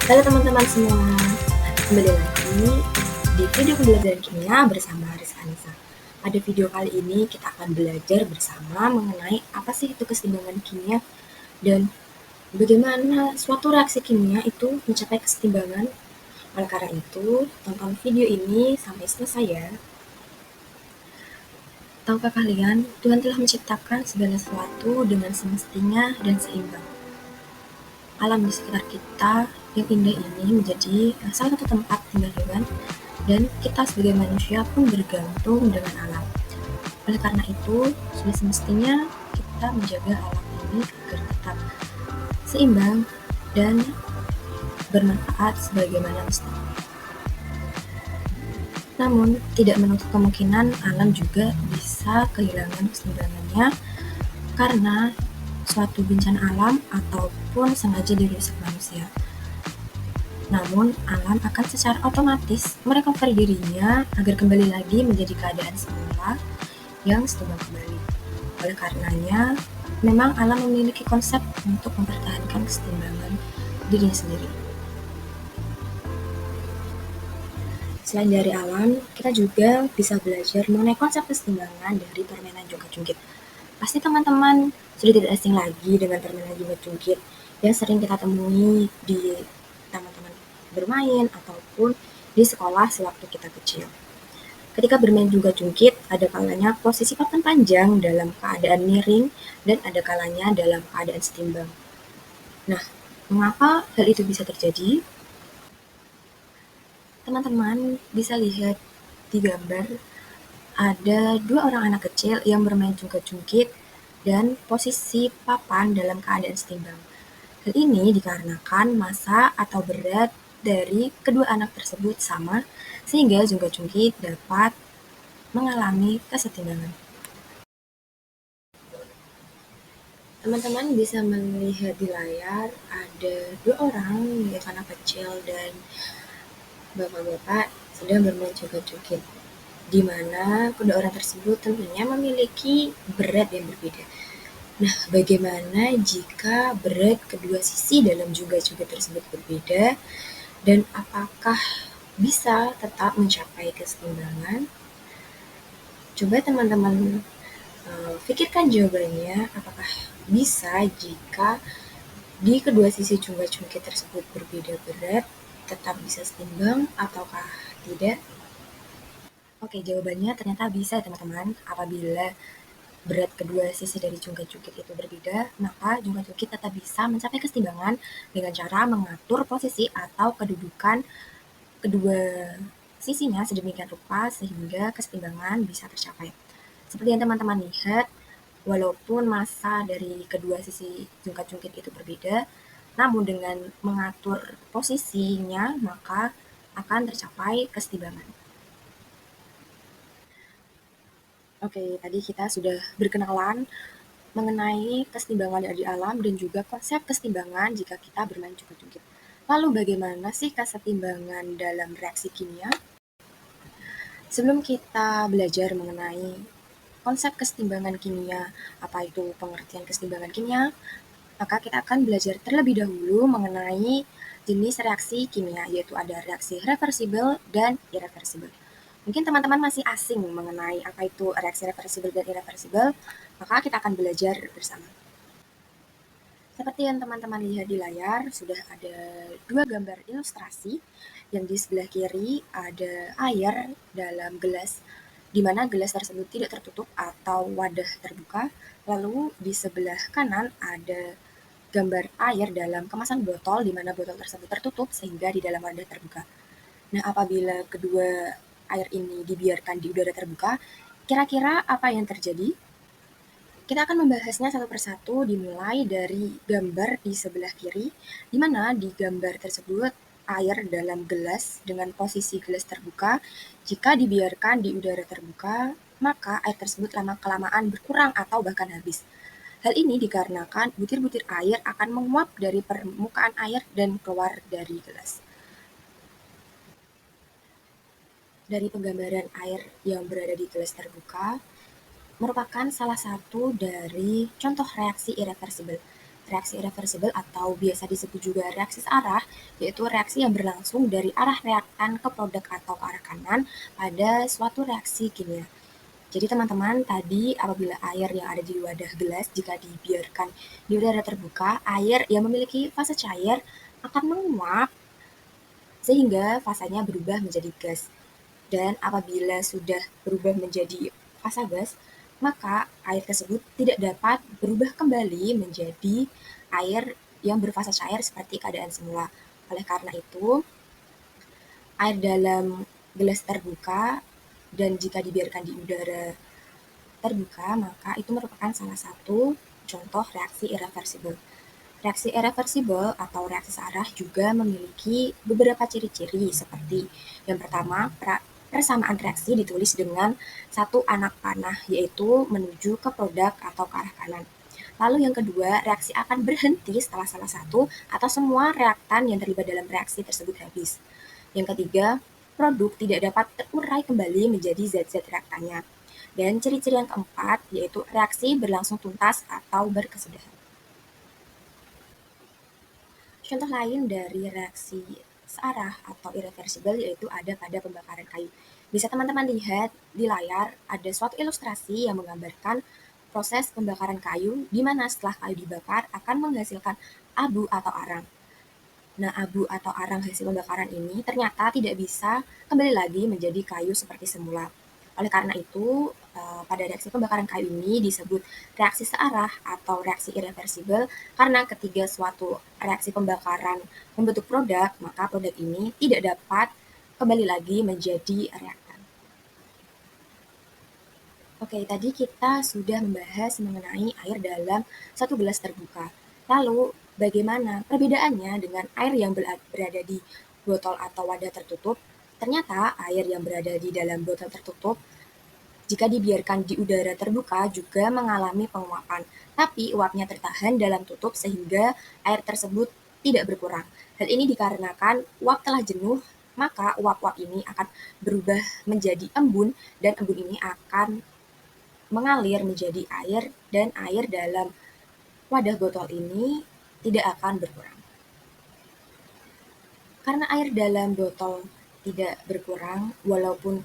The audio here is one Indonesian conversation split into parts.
Halo teman-teman semua, kembali lagi di video pembelajaran kimia bersama Haris Anissa. Pada video kali ini kita akan belajar bersama mengenai apa sih itu keseimbangan kimia dan bagaimana suatu reaksi kimia itu mencapai keseimbangan. Oleh karena itu, tonton video ini sampai selesai ya. Tahukah kalian, Tuhan telah menciptakan segala sesuatu dengan semestinya dan seimbang. Alam di sekitar kita yang indah ini menjadi salah satu tempat tinggal hewan, dan kita sebagai manusia pun bergantung dengan alam. Oleh karena itu, sudah semestinya kita menjaga alam ini agar tetap seimbang dan bermanfaat sebagaimana mestinya. Namun, tidak menutup kemungkinan alam juga bisa kehilangan keseimbangannya karena suatu bencana alam ataupun sengaja dirusak manusia. Namun, alam akan secara otomatis merecover dirinya agar kembali lagi menjadi keadaan semula yang seimbang kembali. Oleh karenanya, memang alam memiliki konsep untuk mempertahankan keseimbangan dirinya sendiri. Selain dari alam, kita juga bisa belajar mengenai konsep keseimbangan dari permainan joget-joget. Pasti teman-teman sudah tidak asing lagi dengan permainan joget-joget yang sering kita temui di taman-taman bermain ataupun di sekolah sewaktu kita kecil. Ketika bermain joget-joget, ada kalanya posisi papan panjang dalam keadaan miring dan ada kalanya dalam keadaan setimbang. Nah, mengapa hal itu bisa terjadi? Teman-teman bisa lihat di gambar, ada dua orang anak kecil yang bermain joget-joget dan posisi papan dalam keadaan setimbang. Hal ini dikarenakan massa atau berat dari kedua anak tersebut sama, sehingga joget-joget dapat mengalami kesetimbangan. Teman-teman bisa melihat di layar ada dua orang, yaitu anak kecil dan bapak-bapak sedang bermain joget-joget, di mana kedua orang tersebut tentunya memiliki berat yang berbeda. Nah, bagaimana jika berat kedua sisi dalam joget-joget tersebut berbeda, dan apakah bisa tetap mencapai keseimbangan? Coba teman-teman pikirkan jawabannya, apakah bisa jika di kedua sisi joget-joget tersebut berbeda berat, tetap bisa seimbang ataukah tidak? Oke, jawabannya ternyata bisa teman-teman. Apabila berat kedua sisi dari joget-joget itu berbeda, maka joget-joget tetap bisa mencapai keseimbangan dengan cara mengatur posisi atau kedudukan kedua sisinya sedemikian rupa sehingga keseimbangan bisa tercapai. Seperti yang teman-teman lihat, walaupun massa dari kedua sisi joget-joget itu berbeda, namun dengan mengatur posisinya maka akan tercapai keseimbangan. Oke, tadi kita sudah berkenalan mengenai keseimbangan dari alam dan juga konsep keseimbangan jika kita bermain joget-joget. Lalu bagaimana sih keseimbangan dalam reaksi kimia? Sebelum kita belajar mengenai konsep keseimbangan kimia, apa itu pengertian keseimbangan kimia, maka kita akan belajar terlebih dahulu mengenai jenis reaksi kimia, yaitu ada reaksi reversibel dan irreversibel. Mungkin teman-teman masih asing mengenai apa itu reaksi reversibel dan irreversibel, maka kita akan belajar bersama. Seperti yang teman-teman lihat di layar, sudah ada dua gambar ilustrasi. Yang di sebelah kiri ada air dalam gelas, di mana gelas tersebut tidak tertutup atau wadah terbuka. Lalu di sebelah kanan ada gambar air dalam kemasan botol, di mana botol tersebut tertutup sehingga di dalam wadah terbuka. Nah, apabila kedua air ini dibiarkan di udara terbuka, kira-kira apa yang terjadi? Kita akan membahasnya satu persatu dimulai dari gambar di sebelah kiri, di mana di gambar tersebut air dalam gelas dengan posisi gelas terbuka, jika dibiarkan di udara terbuka, maka air tersebut lama-kelamaan berkurang atau bahkan habis. Hal ini dikarenakan butir-butir air akan menguap dari permukaan air dan keluar dari gelas. Dari penggambaran air yang berada di gelas terbuka, merupakan salah satu dari contoh reaksi irreversibel, reaksi irreversibel atau biasa disebut juga reaksi searah, yaitu reaksi yang berlangsung dari arah reaktan ke produk atau ke arah kanan pada suatu reaksi kimia. Jadi teman-teman, tadi apabila air yang ada di wadah gelas jika dibiarkan di udara terbuka, air yang memiliki fase cair akan menguap sehingga fasanya berubah menjadi gas. Dan apabila sudah berubah menjadi fasa gas, maka air tersebut tidak dapat berubah kembali menjadi air yang berfasa cair seperti keadaan semula. Oleh karena itu, air dalam gelas terbuka dan jika dibiarkan di udara terbuka, maka itu merupakan salah satu contoh reaksi irreversibel. Reaksi irreversibel atau reaksi searah juga memiliki beberapa ciri-ciri seperti yang pertama, persamaan reaksi ditulis dengan satu anak panah, yaitu menuju ke produk atau ke arah kanan. Lalu yang kedua, reaksi akan berhenti setelah salah satu atau semua reaktan yang terlibat dalam reaksi tersebut habis. Yang ketiga, produk tidak dapat terurai kembali menjadi zat-zat reaktannya. Dan ciri-ciri yang keempat yaitu reaksi berlangsung tuntas atau berkesudahan. Contoh lain dari reaksi searah atau irreversibel yaitu ada pada pembakaran kayu. Bisa teman-teman lihat di layar ada suatu ilustrasi yang menggambarkan proses pembakaran kayu di mana setelah kayu dibakar akan menghasilkan abu atau arang. Nah, abu atau arang hasil pembakaran ini ternyata tidak bisa kembali lagi menjadi kayu seperti semula. Oleh karena itu, pada reaksi pembakaran kayu ini disebut reaksi searah atau reaksi irreversibel karena ketika suatu reaksi pembakaran membentuk produk, maka produk ini tidak dapat kembali lagi menjadi reaktan. Oke, tadi kita sudah membahas mengenai air dalam satu gelas terbuka. Lalu, bagaimana perbedaannya dengan air yang berada di botol atau wadah tertutup? Ternyata air yang berada di dalam botol tertutup, jika dibiarkan di udara terbuka juga mengalami penguapan, tapi uapnya tertahan dalam tutup sehingga air tersebut tidak berkurang. Hal ini dikarenakan uap telah jenuh, maka uap-uap ini akan berubah menjadi embun dan embun ini akan mengalir menjadi air dan air dalam wadah botol ini tidak akan berkurang. Karena air dalam botol tidak berkurang, walaupun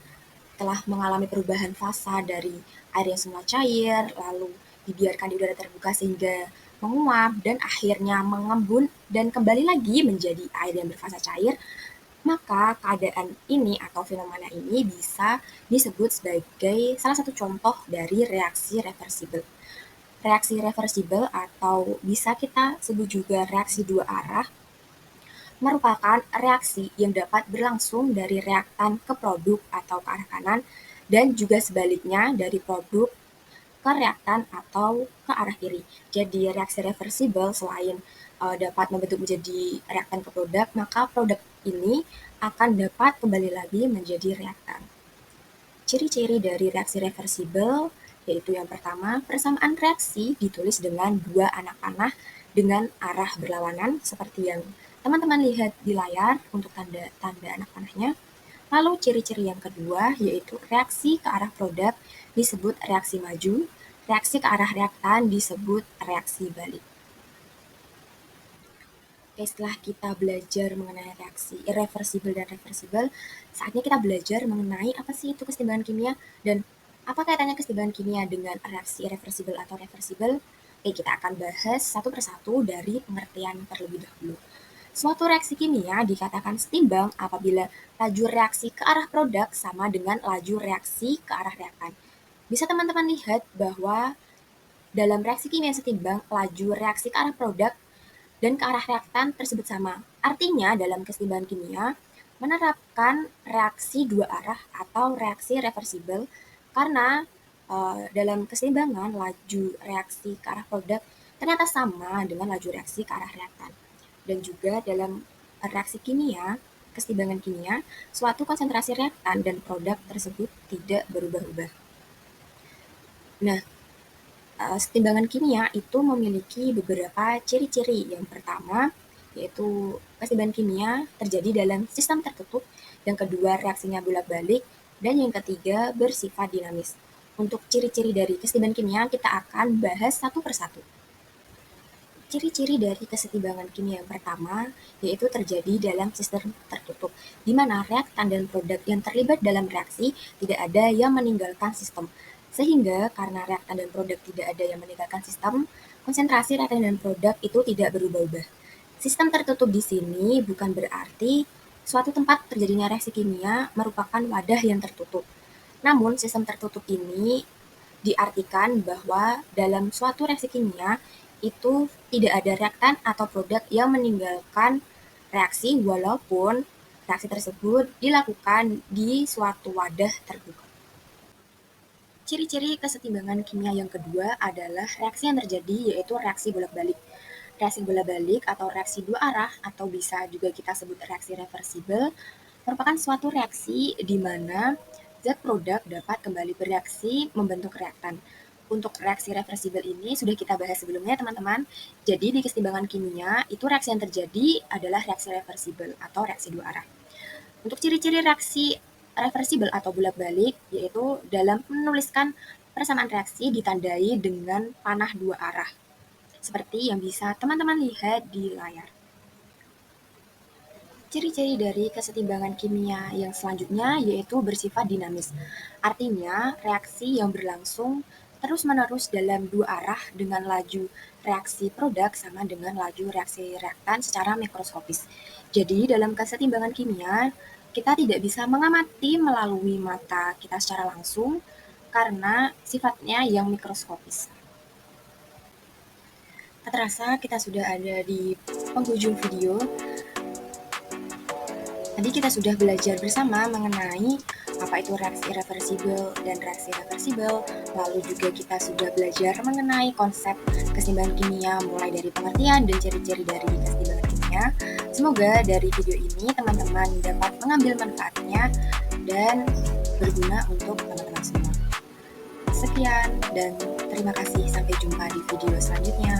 telah mengalami perubahan fasa dari air yang semula cair, lalu dibiarkan di udara terbuka sehingga menguap, dan akhirnya mengembun dan kembali lagi menjadi air yang berfasa cair, maka keadaan ini atau fenomena ini bisa disebut sebagai salah satu contoh dari reaksi reversibel. Reaksi reversibel atau bisa kita sebut juga reaksi dua arah merupakan reaksi yang dapat berlangsung dari reaktan ke produk atau ke arah kanan dan juga sebaliknya dari produk ke reaktan atau ke arah kiri. Jadi reaksi reversibel selain dapat membentuk menjadi reaktan ke produk, maka produk ini akan dapat kembali lagi menjadi reaktan. Ciri-ciri dari reaksi reversibel yaitu yang pertama, persamaan reaksi ditulis dengan dua anak panah dengan arah berlawanan seperti yang teman-teman lihat di layar untuk tanda-tanda anak panahnya. Lalu ciri-ciri yang kedua yaitu reaksi ke arah produk disebut reaksi maju, reaksi ke arah reaktan disebut reaksi balik. Oke, setelah kita belajar mengenai reaksi irreversibel dan reversibel, saatnya kita belajar mengenai apa sih itu kesetimbangan kimia dan apa kaitannya kesetimbangan kimia dengan reaksi irreversibel atau reversibel. Oke, kita akan bahas satu persatu dari pengertian terlebih dahulu. Suatu reaksi kimia dikatakan setimbang apabila laju reaksi ke arah produk sama dengan laju reaksi ke arah reaktan. Bisa teman-teman lihat bahwa dalam reaksi kimia setimbang, laju reaksi ke arah produk dan ke arah reaktan tersebut sama. Artinya dalam kesetimbangan kimia menerapkan reaksi dua arah atau reaksi reversibel karena dalam keseimbangan laju reaksi ke arah produk ternyata sama dengan laju reaksi ke arah reaktan. Dan juga dalam reaksi kimia, keseimbangan kimia, suatu konsentrasi reaktan dan produk tersebut tidak berubah-ubah. Nah, kesetimbangan kimia itu memiliki beberapa ciri-ciri. Yang pertama, yaitu kesetimbangan kimia terjadi dalam sistem tertutup. Yang kedua, reaksinya bolak-balik. Dan yang ketiga, bersifat dinamis. Untuk ciri-ciri dari kesetimbangan kimia, kita akan bahas satu persatu. Ciri-ciri dari kesetimbangan kimia yang pertama yaitu terjadi dalam sistem tertutup, di mana reaktan dan produk yang terlibat dalam reaksi tidak ada yang meninggalkan sistem. Sehingga karena reaktan dan produk tidak ada yang meninggalkan sistem, konsentrasi reaktan dan produk itu tidak berubah-ubah. Sistem tertutup di sini bukan berarti suatu tempat terjadinya reaksi kimia merupakan wadah yang tertutup. Namun, sistem tertutup ini diartikan bahwa dalam suatu reaksi kimia itu tidak ada reaktan atau produk yang meninggalkan reaksi walaupun reaksi tersebut dilakukan di suatu wadah terbuka. Ciri-ciri kesetimbangan kimia yang kedua adalah reaksi yang terjadi yaitu reaksi bolak-balik. Reaksi bolak-balik atau reaksi dua arah atau bisa juga kita sebut reaksi reversibel merupakan suatu reaksi di mana zat produk dapat kembali bereaksi membentuk reaktan. Untuk reaksi reversibel ini sudah kita bahas sebelumnya teman-teman. Jadi di kesetimbangan kimia itu reaksi yang terjadi adalah reaksi reversibel atau reaksi dua arah. Untuk ciri-ciri reaksi reversibel atau bolak-balik yaitu dalam menuliskan persamaan reaksi ditandai dengan panah dua arah. Seperti yang bisa teman-teman lihat di layar. Ciri-ciri dari kesetimbangan kimia yang selanjutnya yaitu bersifat dinamis. Artinya, reaksi yang berlangsung terus-menerus dalam dua arah dengan laju reaksi produk sama dengan laju reaksi reaktan secara mikroskopis. Jadi, dalam kesetimbangan kimia, kita tidak bisa mengamati melalui mata kita secara langsung karena sifatnya yang mikroskopis. Tak terasa kita sudah ada di penghujung video. Tadi kita sudah belajar bersama mengenai apa itu reaksi reversibel dan reaksi reversibel. Lalu juga kita sudah belajar mengenai konsep kesetimbangan kimia mulai dari pengertian dan ciri-ciri dari kesetimbangan kimia. Semoga dari video ini teman-teman dapat mengambil manfaatnya dan berguna untuk teman-teman semua. Sekian dan terima kasih, sampai jumpa di video selanjutnya.